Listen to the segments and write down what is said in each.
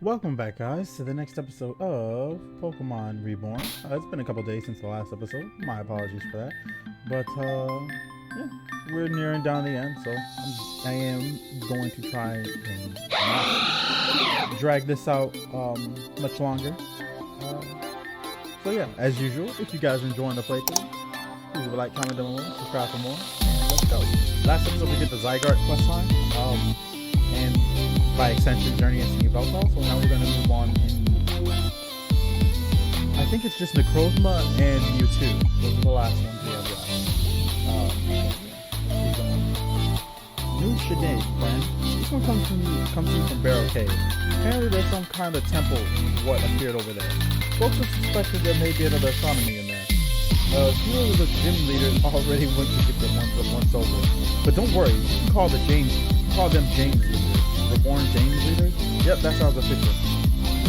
Welcome back, guys, to the next episode of Pokemon Reborn. It's been a couple days since the last episode. My apologies for that. But, yeah, we're nearing down the end, so I am going to try and not drag this out much longer. So, yeah, as usual, if you guys are enjoying the playthrough, please leave a like, comment down below, subscribe for more, and let's go. Last episode, we did the Zygarde questline, and by extension, Journey and Singing Velcro. So now we're going to move on in, I think it's just Necrozma and Mewtwo. Those are the last ones we have left. New Shade, friend. This one comes from Barrow Cave. Apparently there's some kind of temple what appeared over there. Folks have suspected there may be another astronomy in there. Few of the gym leaders already went to get the once over. But don't worry, you can call them James leaders. Reborn James leaders? Yep, that sounds official.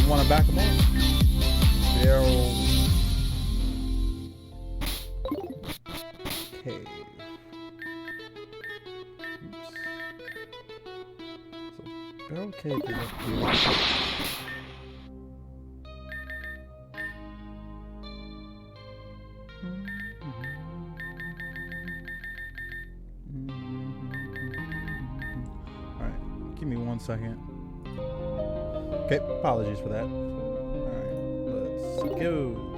You want to back them up? Barrel Cave. Oops. So, Barrel Cave is up here. Give me 1 second. Okay, apologies for that. Alright, let's go.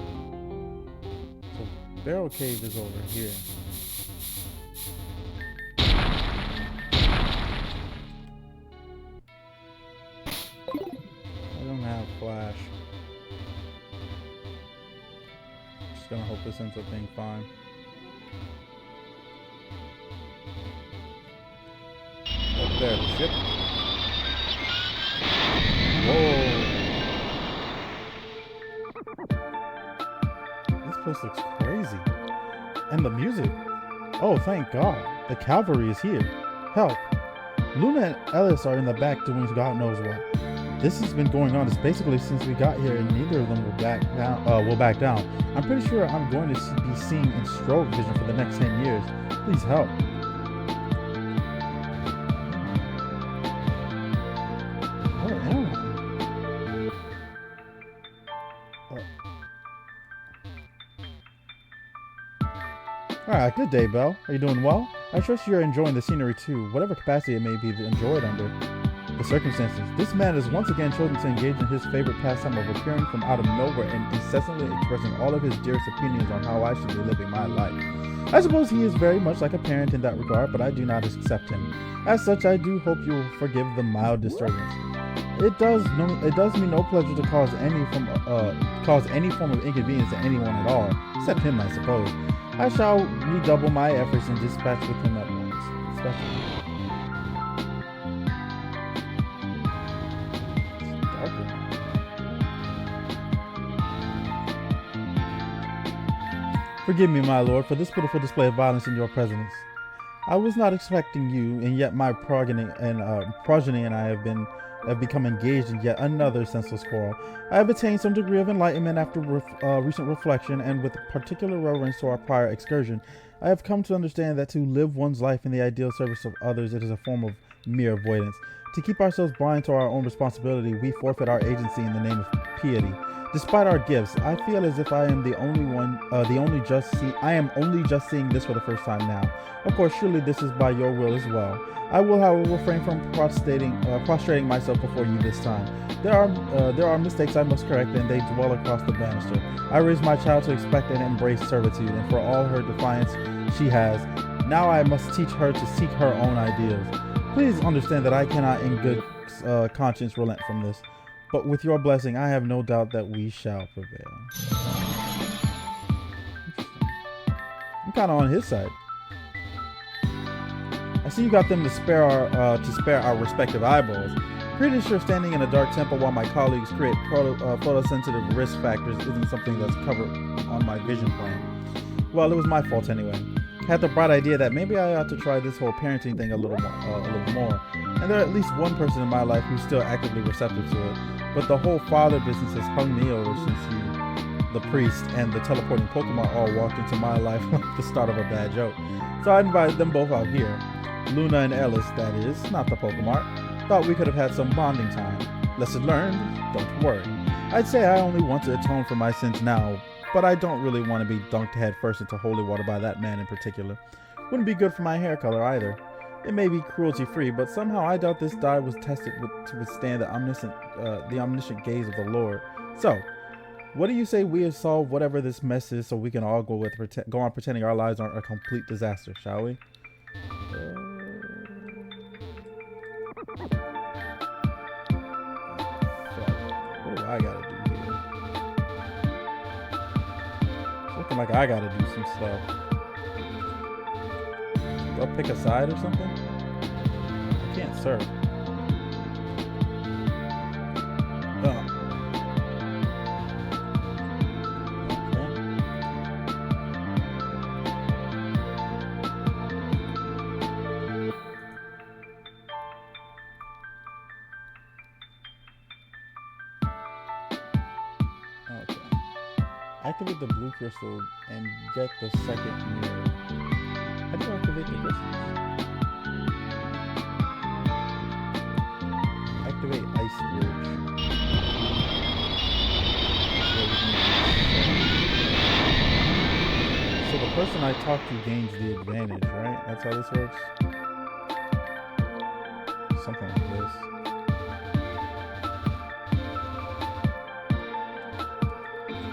So, Barrel Cave is over here. I don't have flash. Just gonna hope this ends up being fine. Oh, there, the ship. Whoa. This place looks crazy. And the music. Oh, thank God. The cavalry is here. Help. Luna and Ellis are in the back doing God knows what. This has been going on basically since we got here, and neither of them will back down. I'm pretty sure I'm going to be seeing in strobe vision for the next 10 years. Please help. Alright, good day, Belle. Are you doing well? I trust you're enjoying the scenery too, whatever capacity it may be enjoyed under the circumstances. This man has once again chosen to engage in his favorite pastime of appearing from out of nowhere and incessantly expressing all of his dearest opinions on how I should be living my life. I suppose he is very much like a parent in that regard, but I do not accept him. As such, I do hope you will forgive the mild disturbance. It does me no pleasure to cause any form of inconvenience to anyone at all, except him, I suppose. I shall redouble my efforts and dispatch with him at once. Forgive me, my lord, for this pitiful display of violence in your presence. I was not expecting you, and yet my progeny and I have become engaged in yet another senseless quarrel. I have attained some degree of enlightenment after recent reflection, and with particular reverence to our prior excursion, I have come to understand that to live one's life in the ideal service of others, it is a form of mere avoidance. To keep ourselves blind to our own responsibility, we forfeit our agency in the name of piety. Despite our gifts, I feel as if I am I am only just seeing this for the first time now. Of course, surely this is by your will as well. I will, however, refrain from prostrating myself before you this time. There are mistakes I must correct, and they dwell across the banister. I raised my child to expect and embrace servitude, and for all her defiance she has, now I must teach her to seek her own ideals. Please understand that I cannot in good conscience relent from this. But with your blessing, I have no doubt that we shall prevail. I'm kind of on his side. I see you got them to spare our respective eyeballs. Pretty sure standing in a dark temple while my colleagues create photosensitive risk factors isn't something that's covered on my vision plan. Well, it was my fault anyway. I had the bright idea that maybe I ought to try this whole parenting thing a little more. And there at least one person in my life who's still actively receptive to it. But the whole father business has hung me over since you, the priest, and the teleporting Pokemon all walked into my life like the start of a bad joke. So I invited them both out here. Luna and Ellis, that is, not the Pokemon. Thought we could have had some bonding time. Lesson learned, don't worry. I'd say I only want to atone for my sins now, but I don't really want to be dunked head first into holy water by that man in particular. Wouldn't be good for my hair color either. It may be cruelty-free, but somehow I doubt this dye was tested to withstand the omniscient gaze of the Lord. So, what do you say we solve whatever this mess is so we can all go on pretending our lives aren't a complete disaster, shall we? What do I gotta do here? Looking like I gotta do some stuff. Do I pick a side or something? I can't serve. Activate the blue crystal and get the second mirror. How do you activate the crystals? Activate Ice Bridge. So the person I talk to gains the advantage, right? That's how this works? Something like this.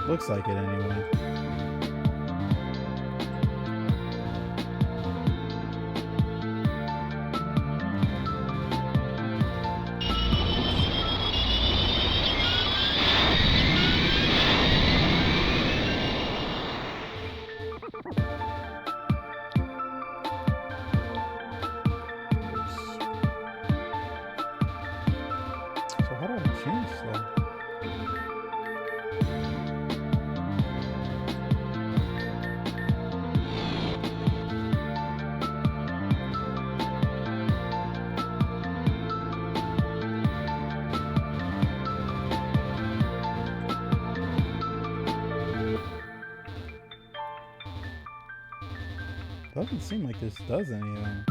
Looks like it anyway. So how do I change stuff? Doesn't seem like this does anything.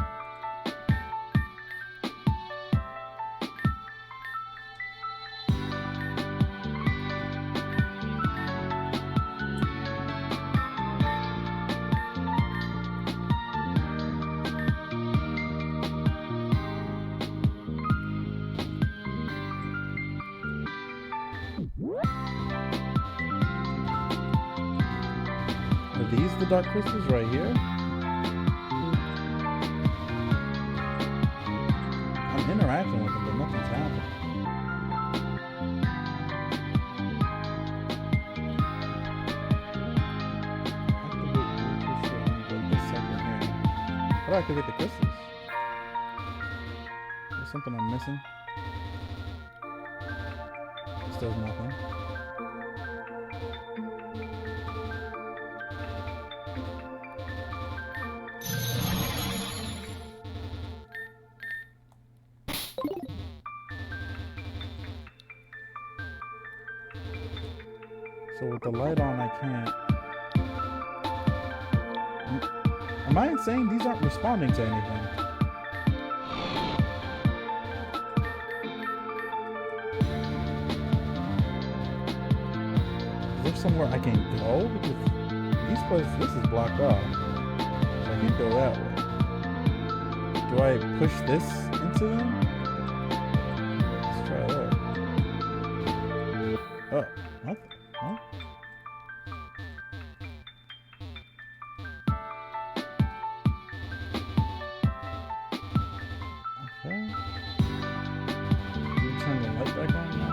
Are these the dark crystals right here? Interacting with them, but nothing's happening. How do I activate the crystals? There's something I'm missing. Still nothing. So with the light on, I can't. Am I insane? These aren't responding to anything. Is there somewhere I can go? Because these places, this is blocked off. So I can't go that way. Do I push this into them? Let's try that. Oh, what? Huh? Okay. Do we turn the light back on now?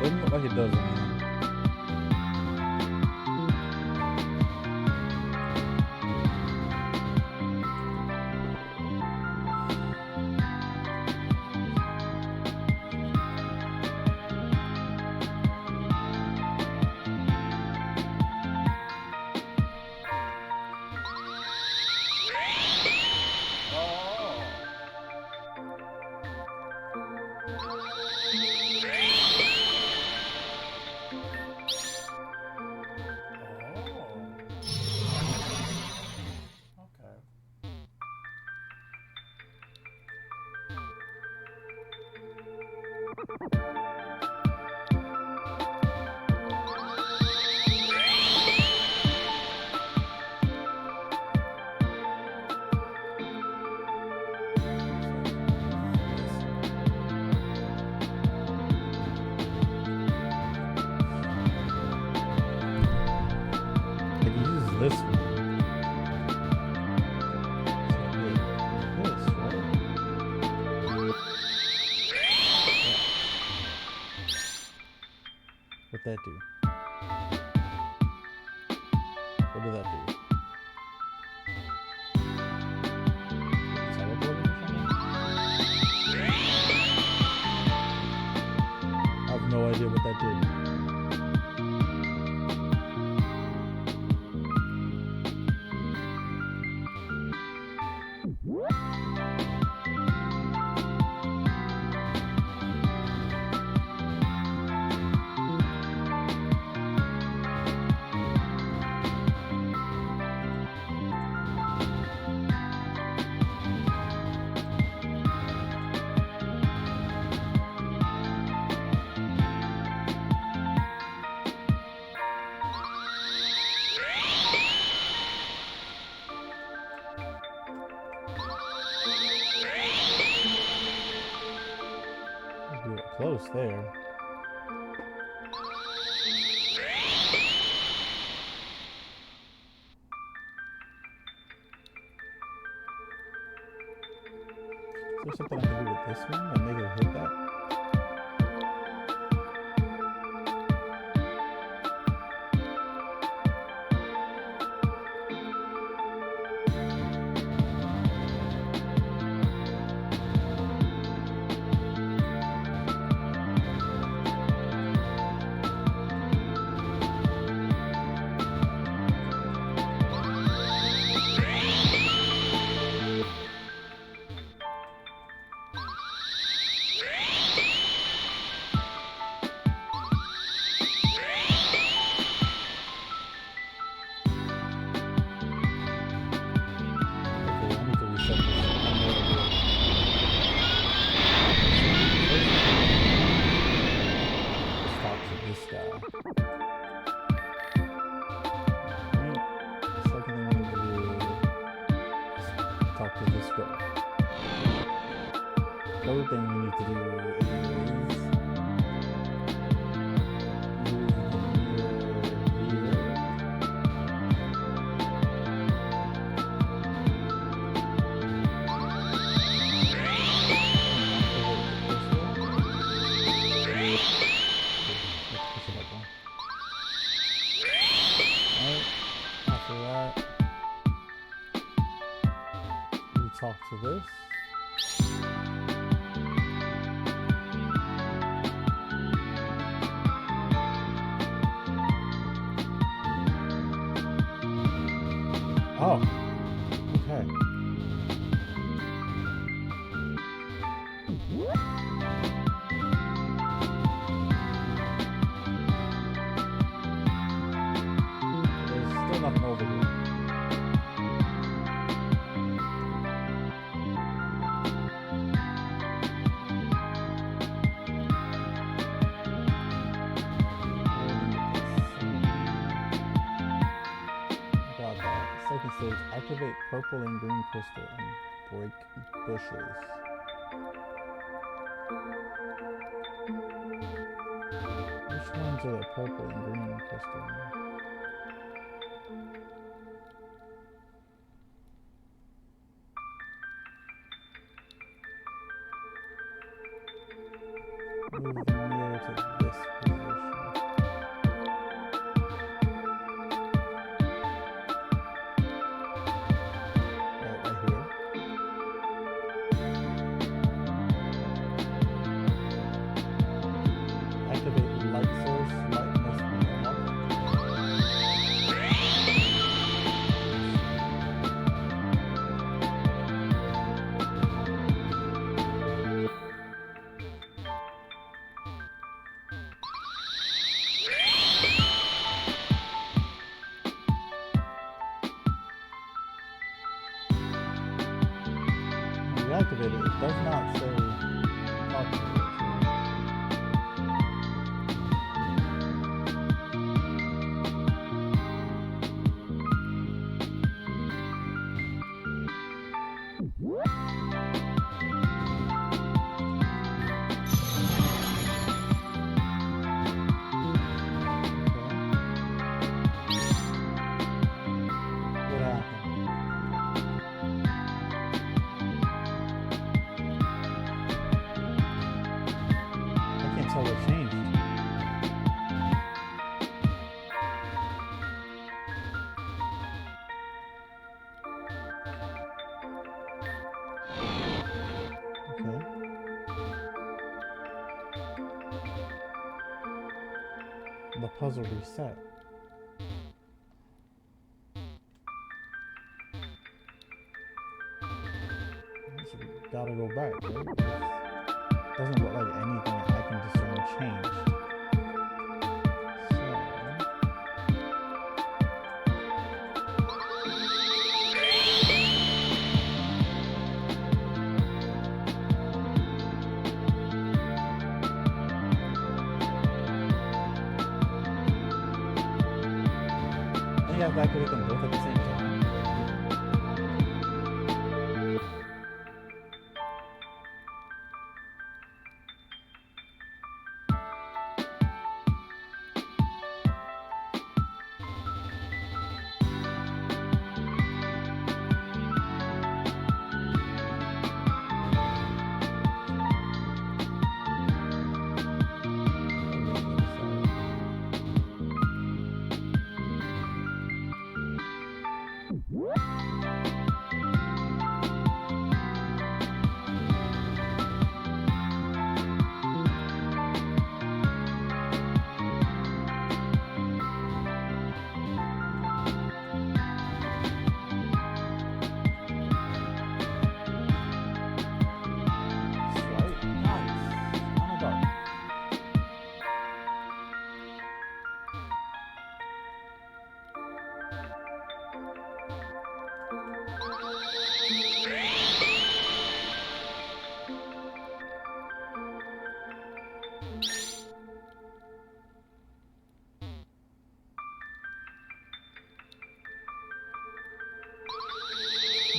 Doesn't look like it does anything. this one. So this, right? What'd that do? What did that do? Teleporting or something? I have no idea what that did. Close there. Is there something I can do with this one and make it hit that? The other thing we need to do is move here. Alright, after that, we talk to this. Oh, okay. There's still nothing over here. Second stage, activate purple and green crystal and break bushes. Which ones are the purple and green crystal? Move the mirror to this position. Activated. It does not say activated. the puzzle reset. So we gotta go back, right? Doesn't look like anything I can discern changed. You have to activate them both at the same time.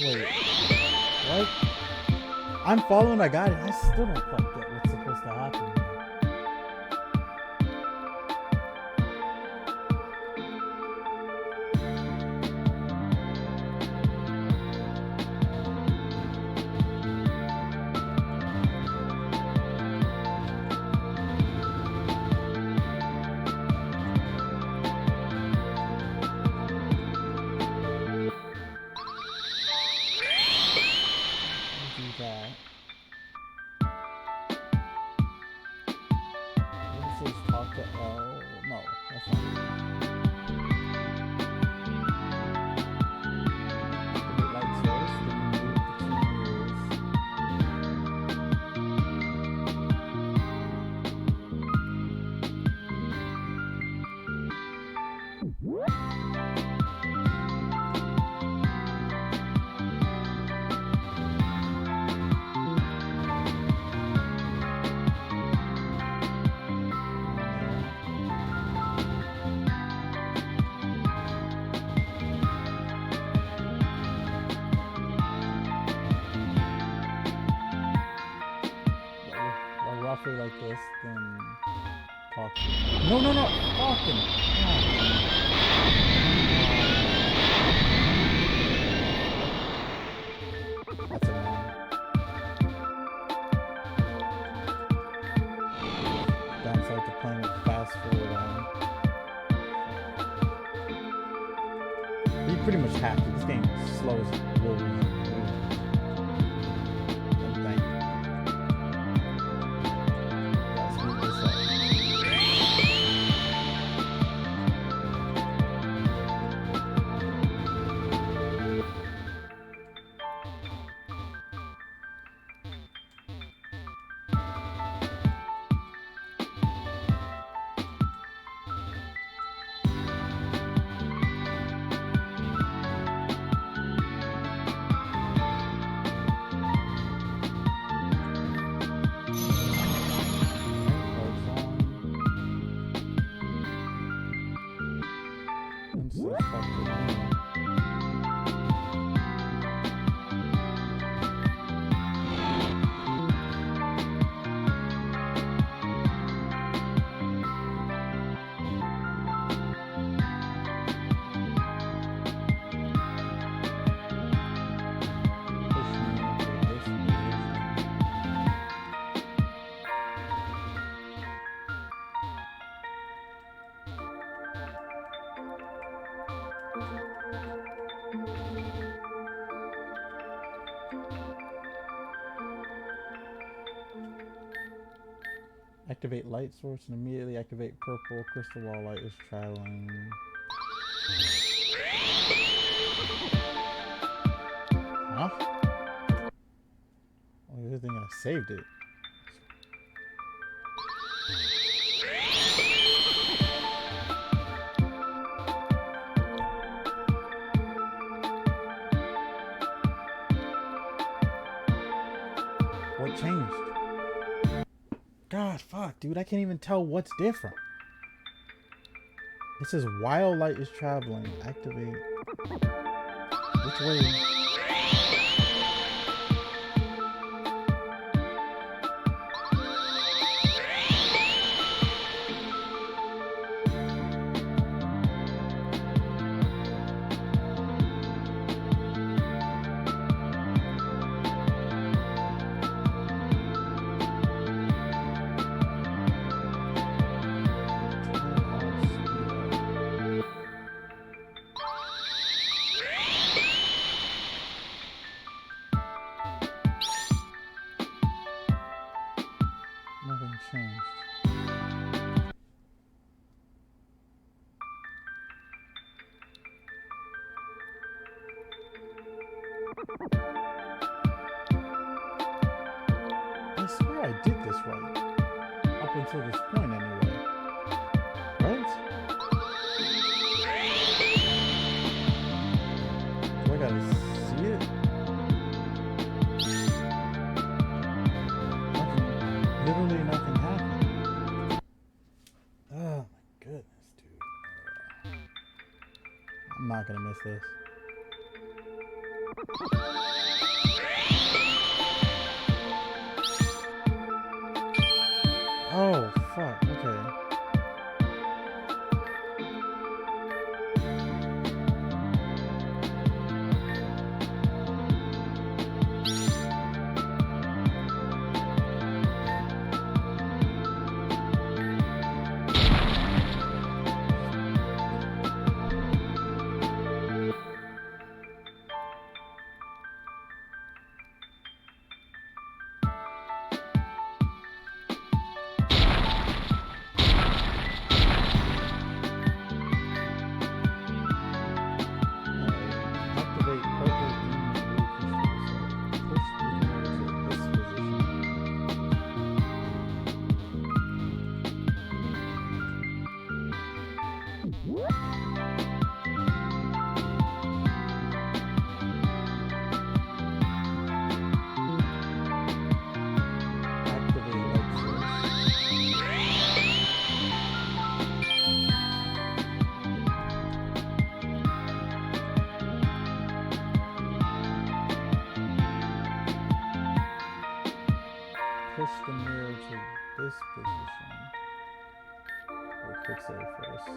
Wait, what? I'm following a guide and I still don't quite get what's supposed to happen here. Roughly like this, then talk. No, talking. That's annoying. Downside to playing with fast forward on. You pretty much have to. This game slows really. Activate light source and immediately activate purple crystal while light is traveling. Huh? Oh, good thing I saved it. What changed? God, fuck, dude, I can't even tell what's different. It says while light is traveling, activate. Which way? Nothing changed. I swear I did this right. Up until this point anyway. Right? Do I gotta see it? Literally nothing happened. Oh my goodness, dude. I'm not gonna miss this. Oh, fuck. Okay. Activate purple, green, and blue crystals. Push the mirror to this position. Activate light source. Push the mirror to this position. We'll quick save first.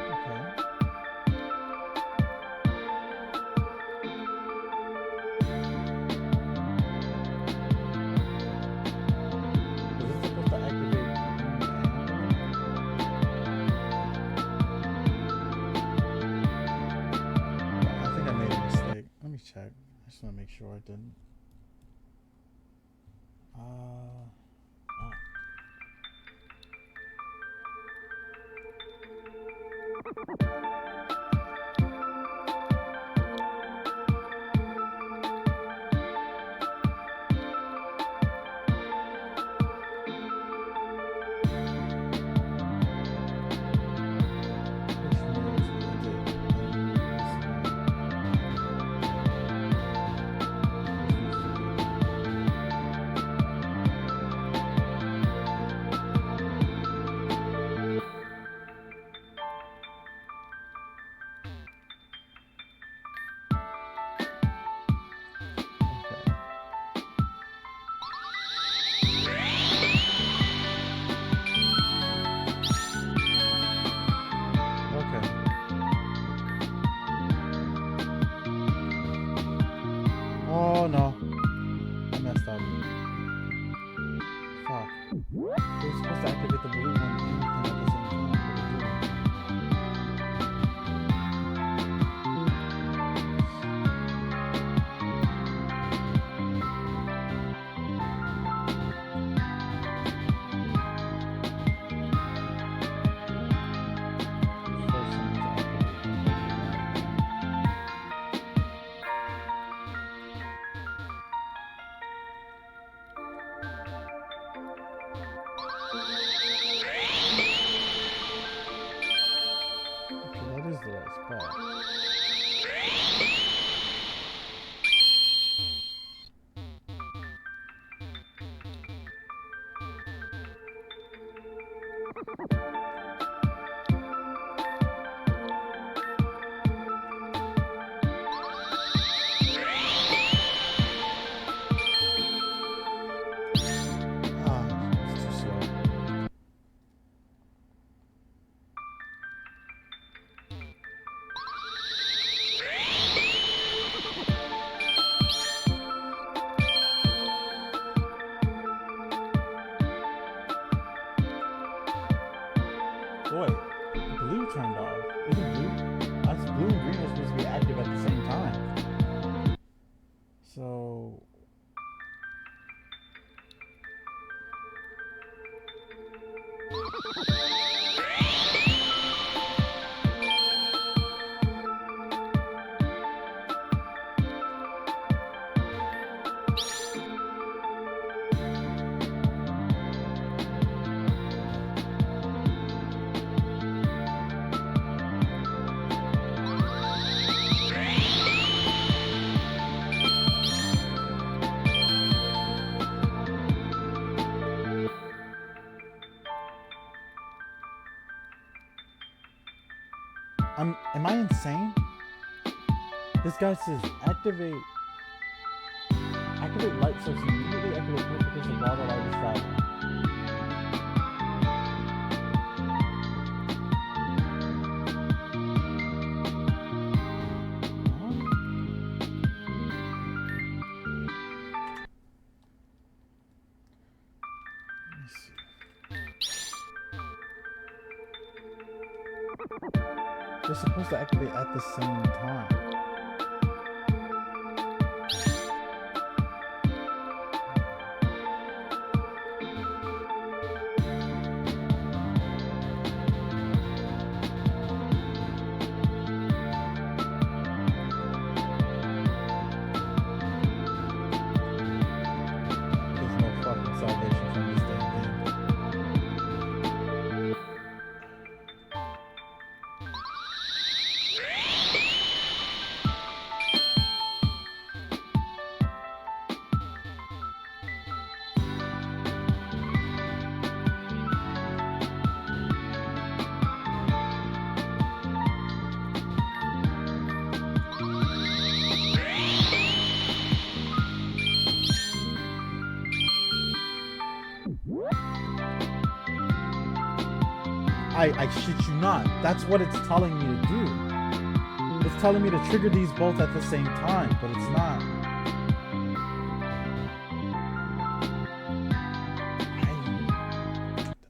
Okay. Is this supposed to activate green and blue? I think I made a mistake. Let me check. I just want to make sure I didn't. Oh. Push mirror to this one. the right spot. It's too slow. Boy, blue turned off. Isn't blue? Us blue and green are supposed to be active at the same time. So am I insane? This guy says activate light source immediately activate notification while the light is traveling. Let me see. They're supposed to activate at the same time. There's no fucking salvation from this damn thing. I shit you not. That's what it's telling me to do. It's telling me to trigger these both at the same time, but it's not.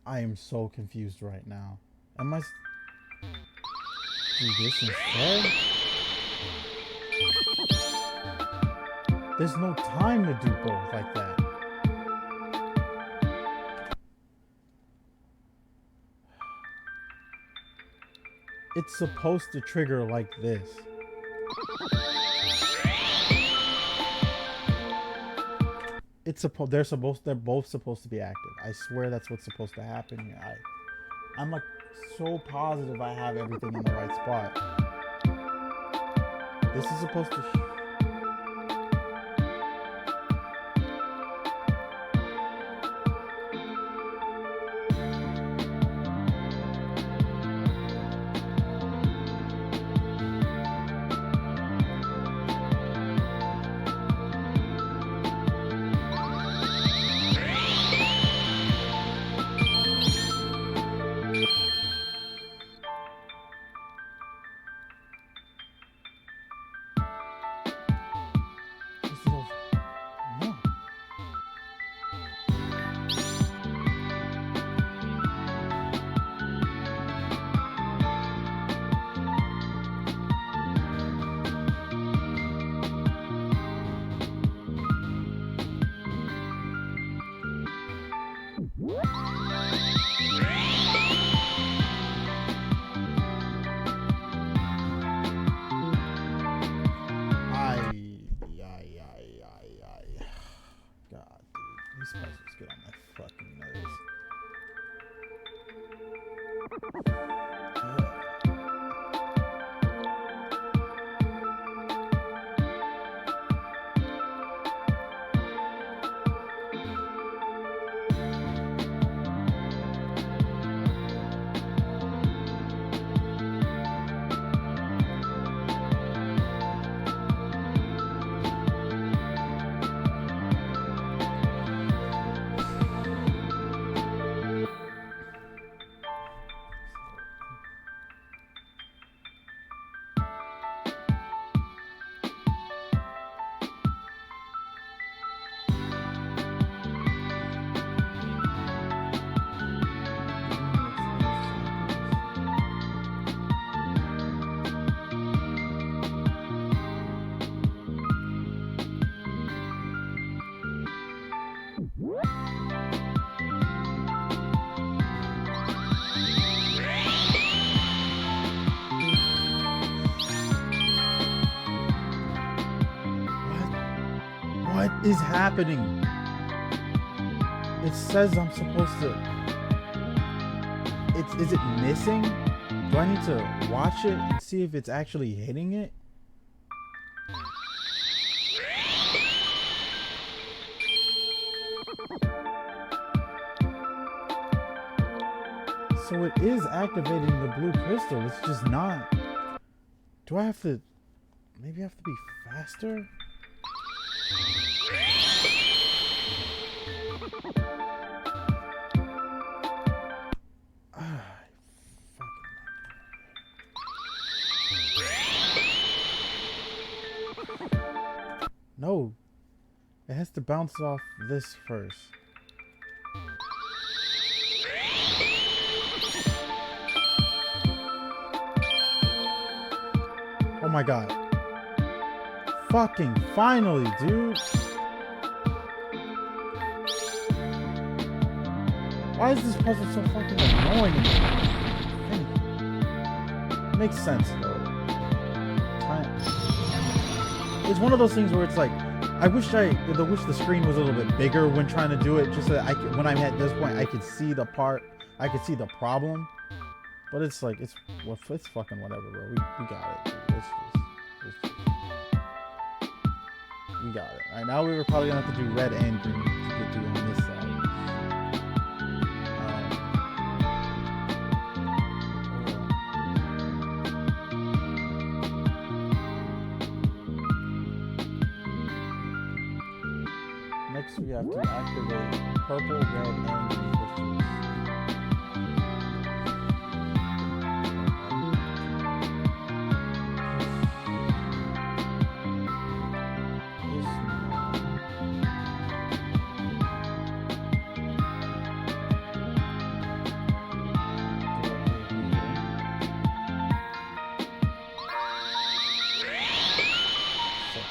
I am so confused right now. Am I do this instead? There's no time to do both like that. It's supposed to trigger like this. They're both supposed to be active. I swear that's what's supposed to happen here. I'm like so positive I have everything in the right spot. This is supposed to What is happening? It says I'm supposed to... Is it missing? Do I need to watch it and see if it's actually hitting it? So it is activating the blue crystal. It's just not. Do I have to... Maybe I have to be faster? No. It has to bounce off this first. Oh my god. Fucking finally, dude. Why is this puzzle so fucking annoying? Makes sense though. It's one of those things where it's like, I wish the screen was a little bit bigger when trying to do it, just so that I could, when I'm at this point, I could see the problem. But it's like, it's fucking whatever, bro. We got it. We got it. Alright, now we were probably gonna have to do red and green to get through on this side. Next we have to activate purple, red, and green crystals.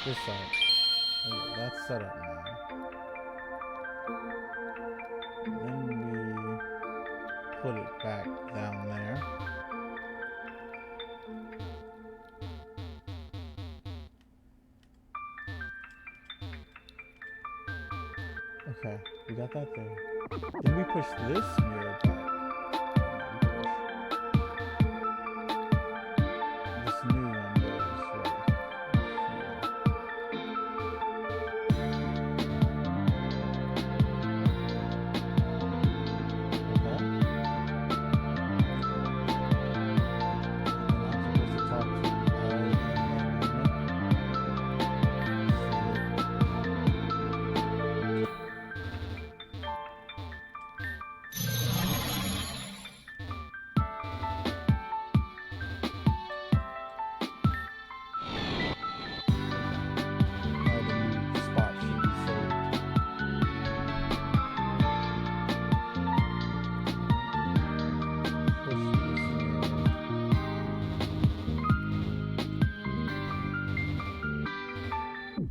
This side. Oh, yeah, that's set up now. Then we put it back down there. Okay, we got that there. Then we push this mirror back. This new one goes right.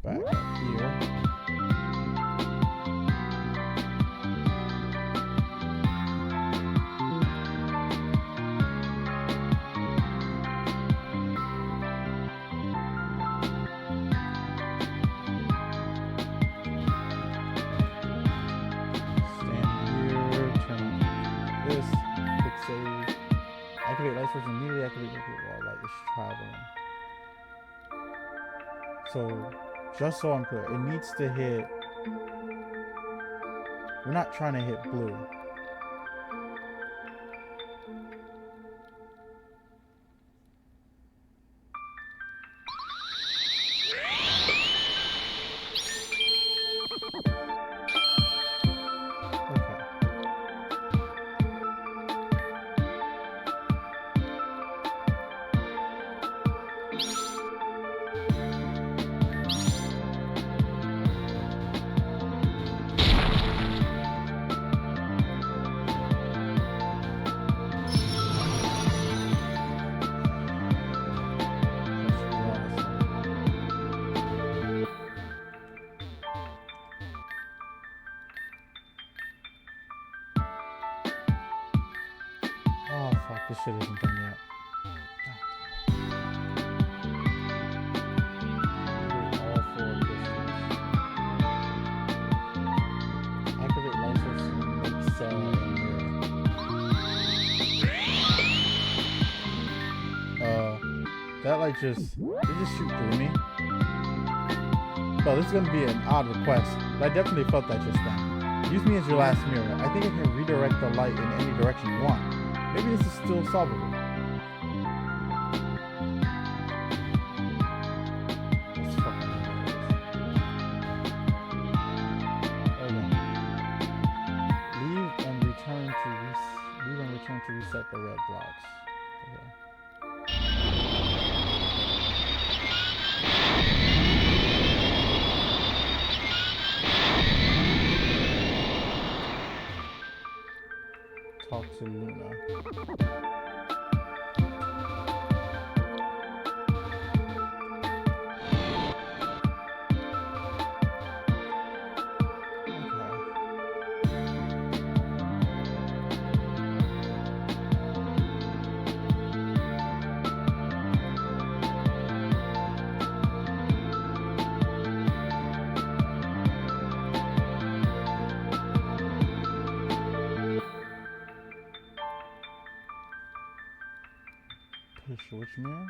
Back up here. Activate light source immediately. Activate while light is traveling. So, just so I'm clear, it needs to hit... We're not trying to hit blue. This shit isn't done yet. All 4 crystals. That like just it just shoot through me. Well, this is gonna be an odd request, but I definitely felt that just then. Use me as your last mirror. I think I can redirect the light in any direction you want. Maybe this is still solvable. Let's fucking do this. Okay. Leave and return to reset the red blocks. Okay. Talk to Luna. Push which mirror?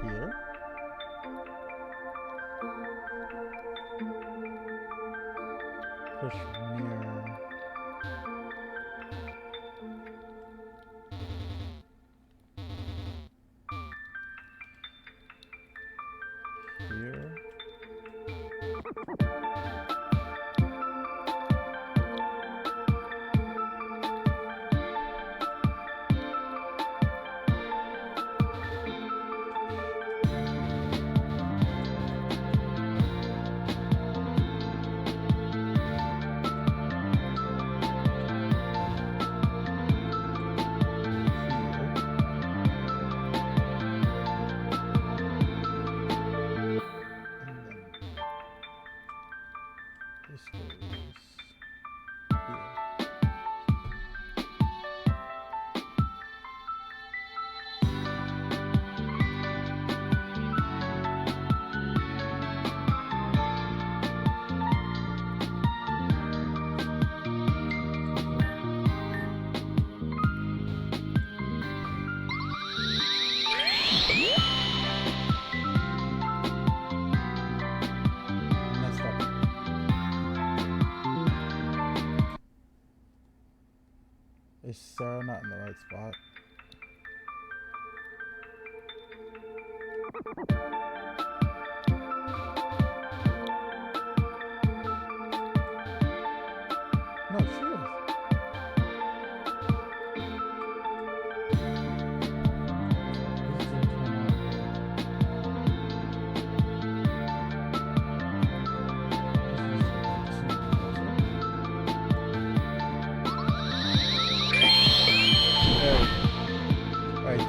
Here. Push mirror. Here. Is Sarah not in the right spot? No, she is.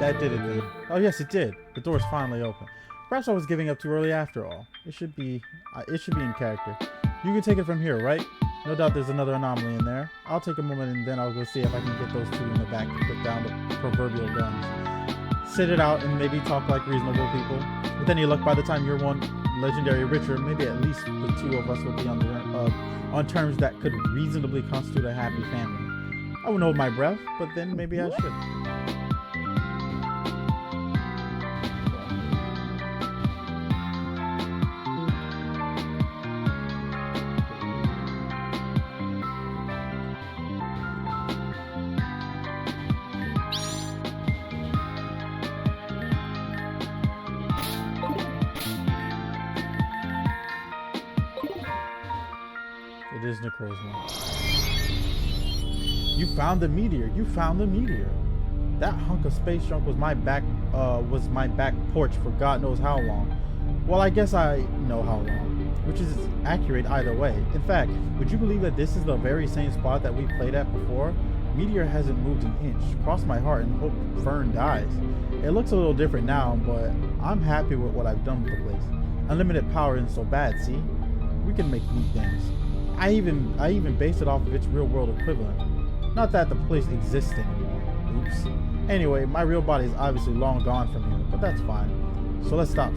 That did it then. Oh yes, it did. The door's finally open. Perhaps I was giving up too early after all. It should be in character. You can take it from here, right? No doubt there's another anomaly in there. I'll take a moment and then I'll go see if I can get those two in the back to put down the proverbial guns. Sit it out and maybe talk like reasonable people. With any luck, by the time you're one legendary richer, maybe at least the two of us will be on terms that could reasonably constitute a happy family. I wouldn't hold my breath, but then maybe I should. It is Necrozma. You found the meteor. You found the meteor. That hunk of space junk was my back porch for God knows how long. Well, I guess I know how long, which is accurate either way. In fact, would you believe that this is the very same spot that we played at before? Meteor hasn't moved an inch. Cross my heart and hope Fern dies. It looks a little different now, but I'm happy with what I've done with the place. Unlimited power isn't so bad, see? We can make neat things. I even based it off of its real world equivalent. Not that the place exists anymore. Oops. Anyway, my real body is obviously long gone from here, but that's fine. So let's talk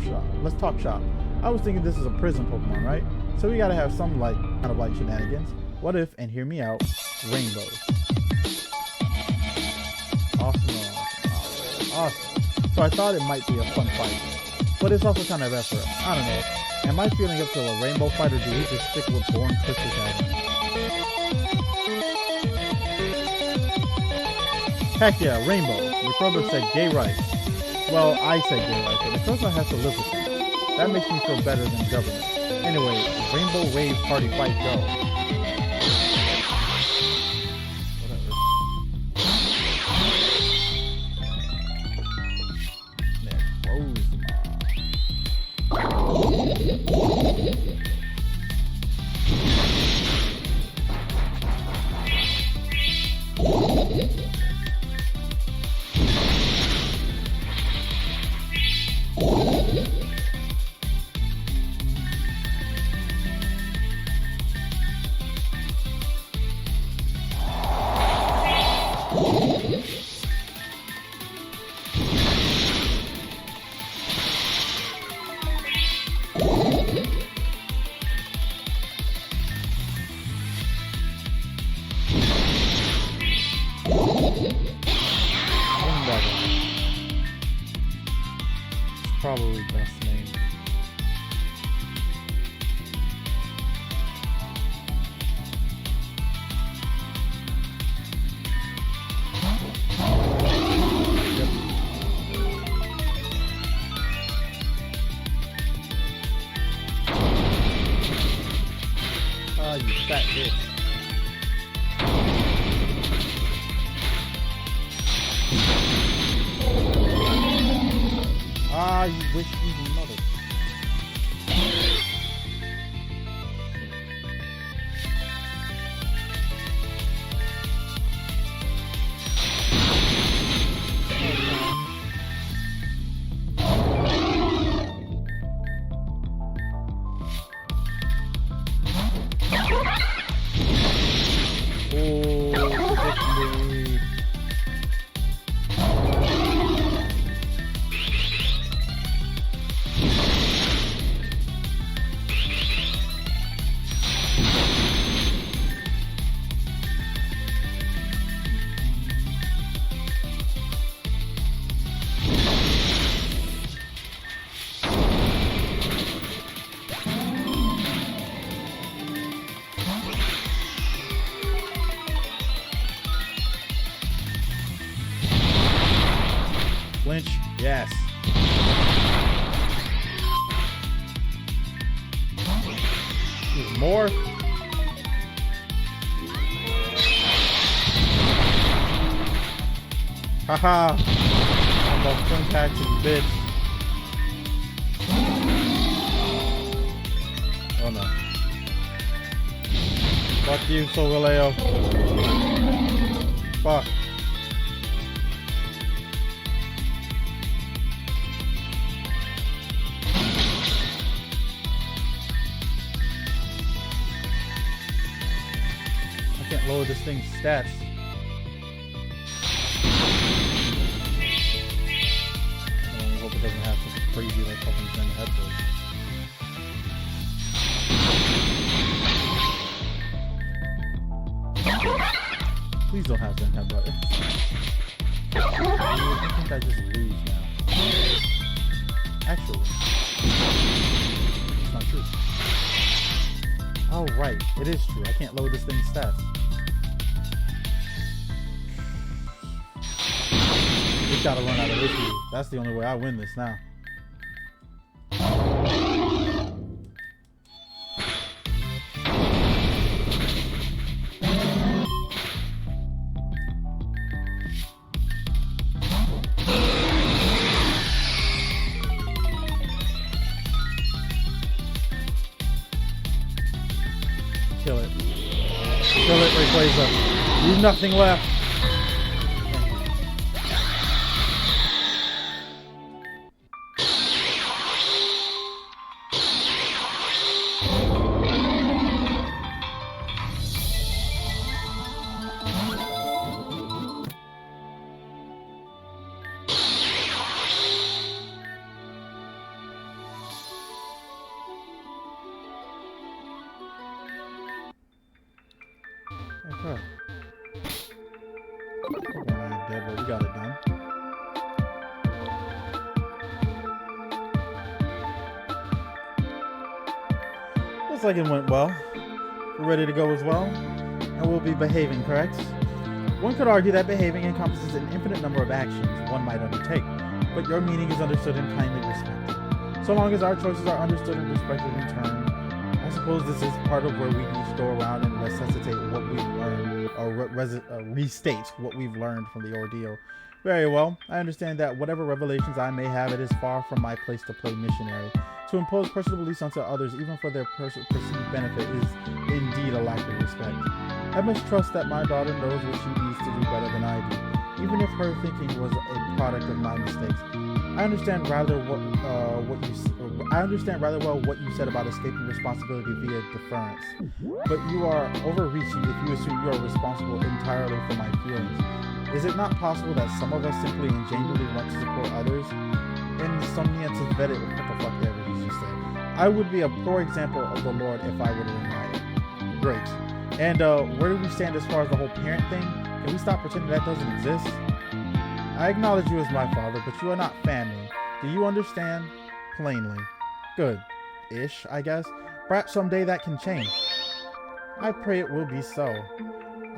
shop. I was thinking this is a prison Pokemon, right? So we gotta have some kind of shenanigans. What if, and hear me out, rainbows. Awesome. So I thought it might be a fun fight, but it's also kind of effort. I don't know. Am I feeling up to a rainbow fight, or do we just stick with boring crystal patterns? Heck yeah, rainbow. Your brother said gay rights. Well, I said gay rights, but the person has to live with it. That makes me feel better than government. Anyway, rainbow rave party fight go. Probably best name. Ah, you fat bitch. Ah, you wish you mother. Flinch, yes. There's more. Haha. I'm a twin taxi bitch. Oh no. Fuck you, Solgaleo. Fuck. I can't lower this thing's stats. I hope it doesn't have something crazy like fucking Zen Headbutt. Please don't have Zen Headbutt. I think I just lose now. Actually, it's not true. Oh right, it is true. I can't lower this thing's stats. We gotta run out of issue. That's the only way I win this now. nothing left. Okay. Pokemon ain't dead, but we got it done. Looks like it went well. We're ready to go as well, and we'll be behaving, correct? One could argue that behaving encompasses an infinite number of actions one might undertake, but your meaning is understood and kindly respected. So long as our choices are understood and respected in turn, I suppose this is part of where we each go around and resuscitate what we've learned, or restate what we've learned from the ordeal. Very well, I understand that whatever revelations I may have, it is far from my place to play missionary. To impose personal beliefs onto others, even for their perceived benefit, is indeed a lack of respect. I must trust that my daughter knows what she needs to do better than I do, even if her thinking was a product of my mistakes. I understand rather well what you said about escaping responsibility via deference, but you are overreaching if you assume you are responsible entirely for my feelings. Is it not possible that some of us simply and genuinely want to support others? Insomnia to vet it. What the fuck ever he just said. I would be a poor example of the Lord if I were to deny it. Great. And where do we stand as far as the whole parent thing? Can we stop pretending that doesn't exist? I acknowledge you as my father, but you are not family. Do you understand? Plainly. Good. Ish, I guess. Perhaps someday that can change. I pray it will be so.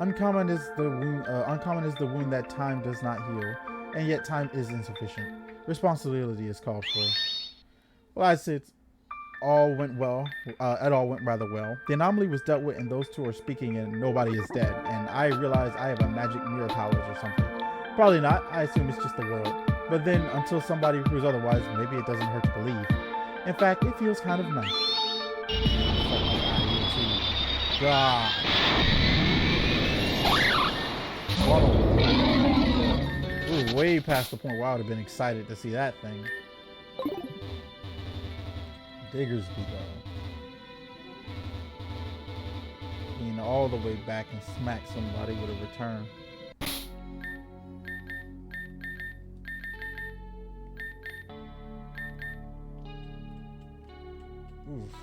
Uncommon is the wound that time does not heal, and yet time is insufficient. Responsibility is called for. Well, I'd say it all went rather well. The anomaly was dealt with, and those two are speaking, and nobody is dead. And I realize I have a magic mirror powers or something. Probably not. I assume it's just the world. But then, until somebody proves otherwise, maybe it doesn't hurt to believe. In fact, it feels kind of nice. God. Ooh, way past the point where I would have been excited to see that thing. Diggersby though. Being all the way back and smack somebody with a return. Oof.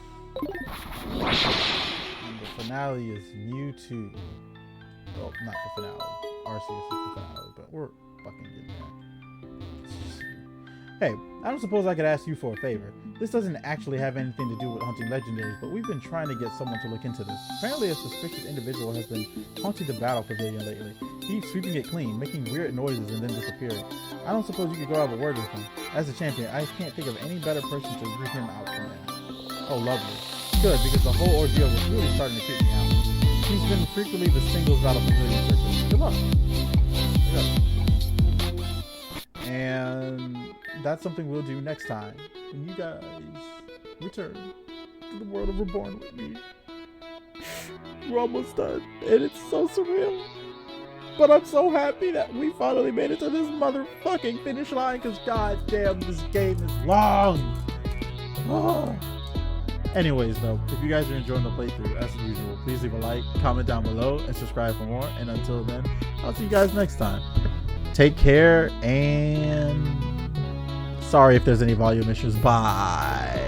And the finale is Mewtwo. Well, not the finale. Arceus is the finale, but we're fucking getting there. Hey, I don't suppose I could ask you for a favor. This doesn't actually have anything to do with hunting legendaries, but we've been trying to get someone to look into this. Apparently a suspicious individual has been haunting the battle pavilion lately. He's sweeping it clean, making weird noises and then disappearing. I don't suppose you could go have a word with him. As a champion, I can't think of any better person to root him out from there. Oh, lovely. Good, because the whole ordeal was really starting to creep me out. He's been frequently the singles battle pavilion circuit. Good luck. And that's something we'll do next time when you guys return to the world of Reborn with me. We're almost done, and it's so surreal. But I'm so happy that we finally made it to this motherfucking finish line, because goddamn, this game is long. Oh. Anyways, though, if you guys are enjoying the playthrough, as usual, please leave a like, comment down below, and subscribe for more. And until then, I'll see you guys next time. Take care, and sorry if there's any volume issues. Bye.